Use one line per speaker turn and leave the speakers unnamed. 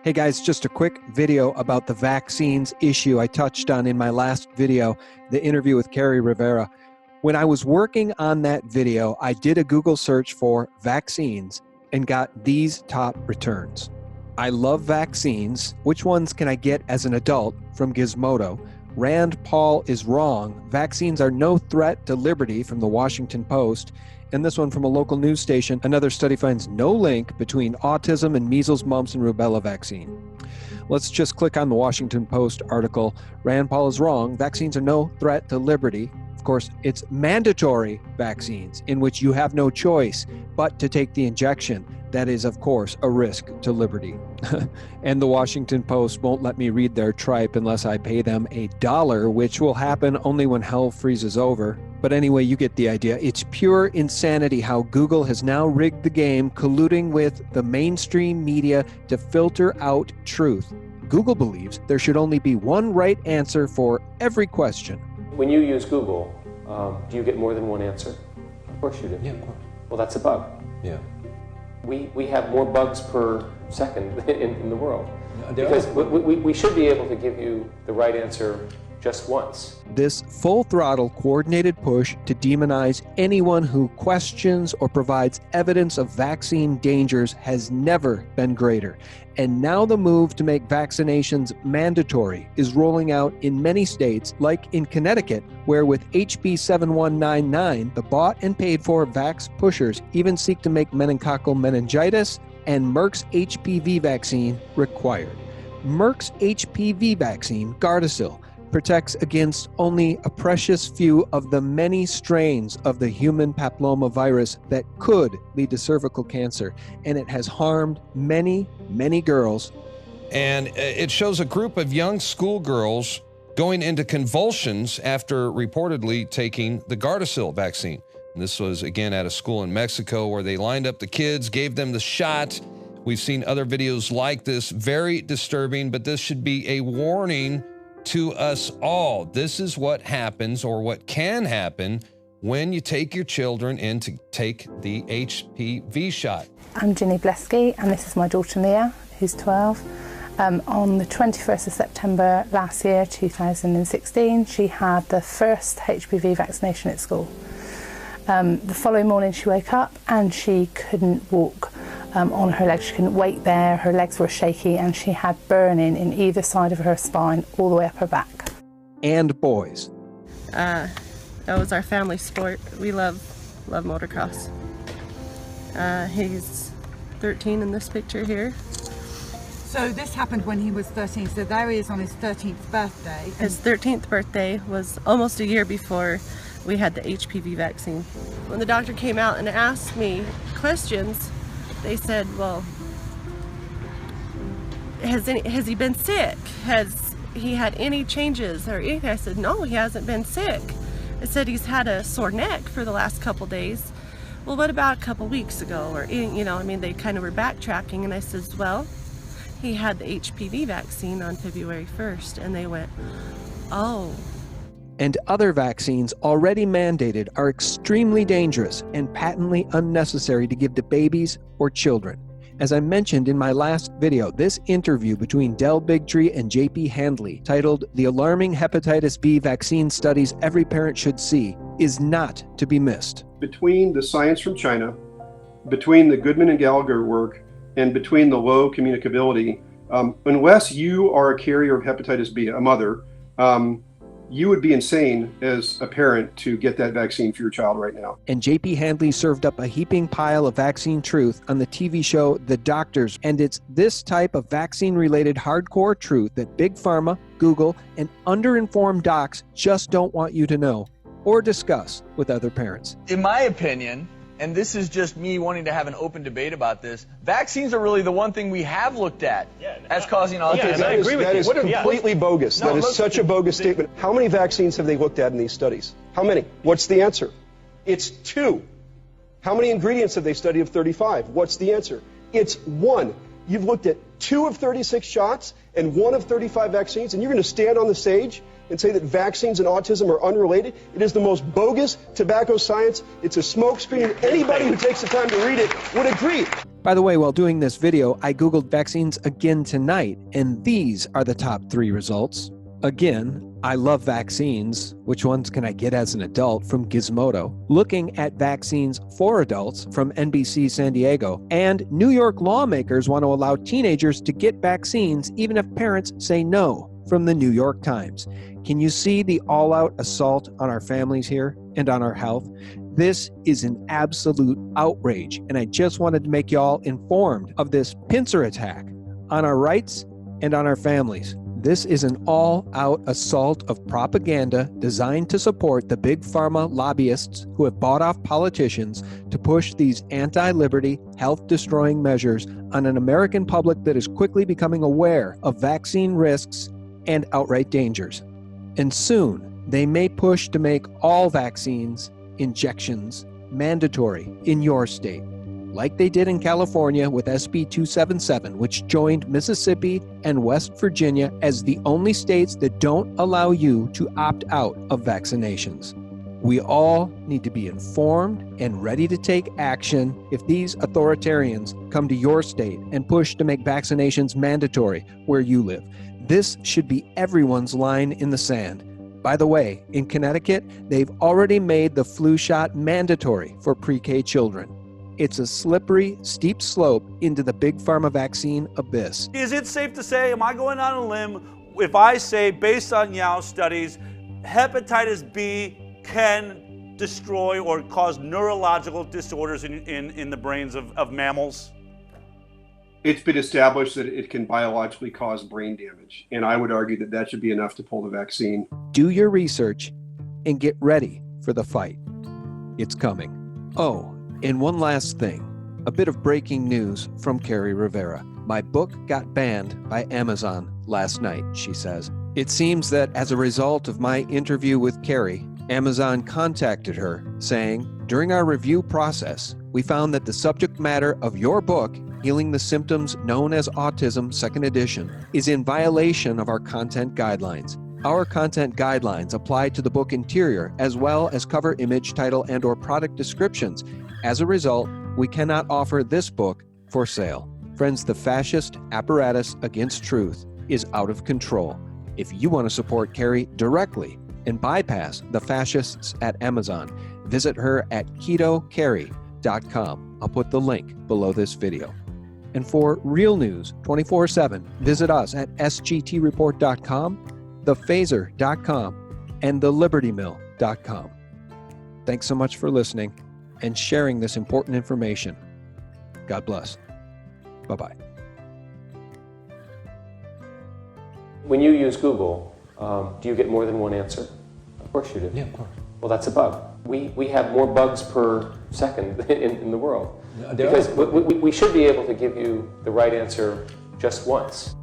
Hey guys, just a quick video about the vaccines issue I touched on in my last video, the interview with Kerri Rivera. When I was working on that video, I did a Google search for vaccines and got these top returns. I love vaccines. Which ones can I get as an adult? From Gizmodo. Rand Paul is wrong. Vaccines are no threat to liberty from the Washington Post. And this one from a local news station. Another study finds no link between autism and measles, mumps, and rubella vaccine. Let's just click on the Washington Post article. Rand Paul is wrong. Vaccines are no threat to liberty. Of course, it's mandatory vaccines in which you have no choice but to take the injection. That is, of course, a risk to liberty. And the Washington Post won't let me read their tripe unless I pay them $1, which will happen only when hell freezes over. But anyway, you get the idea. It's pure insanity how Google has now rigged the game, colluding with the mainstream media to filter out truth. Google believes there should only be one right answer for every question.
When you use Google, do you get more than one answer? Of course you do.
Yeah, of course.
Well, that's a bug.
Yeah.
We have more bugs per second in the world. Because we should be able to give you the right answer just once.
This full-throttle coordinated push to demonize anyone who questions or provides evidence of vaccine dangers has never been greater. And now the move to make vaccinations mandatory is rolling out in many states, like in Connecticut, where with HB 7199, the bought and paid for vax pushers even seek to make meningococcal meningitis and Merck's HPV vaccine required. Merck's HPV vaccine, Gardasil, protects against only a precious few of the many strains of the human papillomavirus that could lead to cervical cancer, and it has harmed many, many girls.
And it shows a group of young schoolgirls going into convulsions after reportedly taking the Gardasil vaccine. And this was, again, at a school in Mexico where they lined up the kids, gave them the shot. We've seen other videos like this, very disturbing, but this should be a warning to us all. This is what happens, or what can happen, when you take your children in to take the HPV shot.
I'm Ginny Blesky, and this is my daughter Mia, who's 12. On the 21st of September last year, 2016, she had the first HPV vaccination at school. The following morning she woke up and she couldn't walk on her legs. She couldn't wait there, her legs were shaky, and she had burning in either side of her spine all the way up her back.
And boys.
That was our family sport. We love motocross. He's 13 in this picture here.
So this happened when he was 13, so there he is on his 13th birthday.
His 13th birthday was almost a year before we had the HPV vaccine. When the doctor came out and asked me questions, they said, well, has he been sick? Has he had any changes or anything? I said, no, he hasn't been sick. I said, he's had a sore neck for the last couple days. Well, what about a couple weeks ago? Or, they kind of were backtracking, and I said, well, he had the HPV vaccine on February 1st, and they went, oh.
And other vaccines already mandated are extremely dangerous and patently unnecessary to give to babies or children. As I mentioned in my last video, this interview between Del Bigtree and JP Handley, titled The Alarming Hepatitis B Vaccine Studies Every Parent Should See, is not to be missed.
Between the science from China, between the Goodman and Gallagher work, and between the low communicability, unless you are a carrier of hepatitis B, a mother, you would be insane as a parent to get that vaccine for your child right now.
And JP Handley served up a heaping pile of vaccine truth on the TV show The Doctors. And it's this type of vaccine-related hardcore truth that Big Pharma, Google, and underinformed docs just don't want you to know or discuss with other parents.
In my opinion, and this is just me wanting to have an open debate about this, vaccines are really the one thing we have looked at as causing autism.
Yeah, that is completely bogus. That is such a bogus statement. How many vaccines have they looked at in these studies? How many? What's the answer? It's 2. How many ingredients have they studied of 35? What's the answer? It's 1. You've looked at 2 of 36 shots and 1 of 35 vaccines, and you're going to stand on the stage and say that vaccines and autism are unrelated? It is the most bogus tobacco science. It's a smokescreen. Anybody who takes the time to read it would agree.
By the way, while doing this video, I Googled vaccines again tonight, and these are the top 3 results. Again, I love vaccines. Which ones can I get as an adult from Gizmodo? Looking at vaccines for adults from NBC San Diego. And New York lawmakers want to allow teenagers to get vaccines even if parents say no from the New York Times. Can you see the all-out assault on our families here and on our health? This is an absolute outrage, and I just wanted to make y'all informed of this pincer attack on our rights and on our families. This is an all-out assault of propaganda designed to support the big pharma lobbyists who have bought off politicians to push these anti-liberty, health-destroying measures on an American public that is quickly becoming aware of vaccine risks and outright dangers. And soon, they may push to make all vaccines, injections, mandatory in your state, like they did in California with SB 277, which joined Mississippi and West Virginia as the only states that don't allow you to opt out of vaccinations. We all need to be informed and ready to take action if these authoritarians come to your state and push to make vaccinations mandatory where you live. This should be everyone's line in the sand. By the way, in Connecticut, they've already made the flu shot mandatory for pre-K children. It's a slippery, steep slope into the big pharma vaccine abyss.
Is it safe to say, am I going on a limb if I say, based on Yao studies, hepatitis B can destroy or cause neurological disorders in the brains of mammals?
It's been established that it can biologically cause brain damage, and I would argue that that should be enough to pull the vaccine.
Do your research and get ready for the fight. It's coming. Oh, and one last thing, a bit of breaking news from Kerri Rivera. My book got banned by Amazon last night, she says. It seems that as a result of my interview with Kerri, Amazon contacted her saying, during our review process, we found that the subject matter of your book, Healing the Symptoms Known as Autism, 2nd edition, is in violation of our content guidelines. Our content guidelines apply to the book interior as well as cover image, title, and/or product descriptions. As a result, we cannot offer this book for sale. Friends, the fascist apparatus against truth is out of control. If you want to support Kerri directly and bypass the fascists at Amazon, visit her at ketokerri.com. I'll put the link below this video. And for real news 24/7, visit us at sgtreport.com, thephaser.com, and thelibertymill.com. Thanks so much for listening and sharing this important information. God bless. Bye-bye.
When you use Google, do you get more than one answer? Of course you do.
Yeah, of course.
Well, that's a bug. We have more bugs per second in the world. Because we should be able to give you the right answer just once.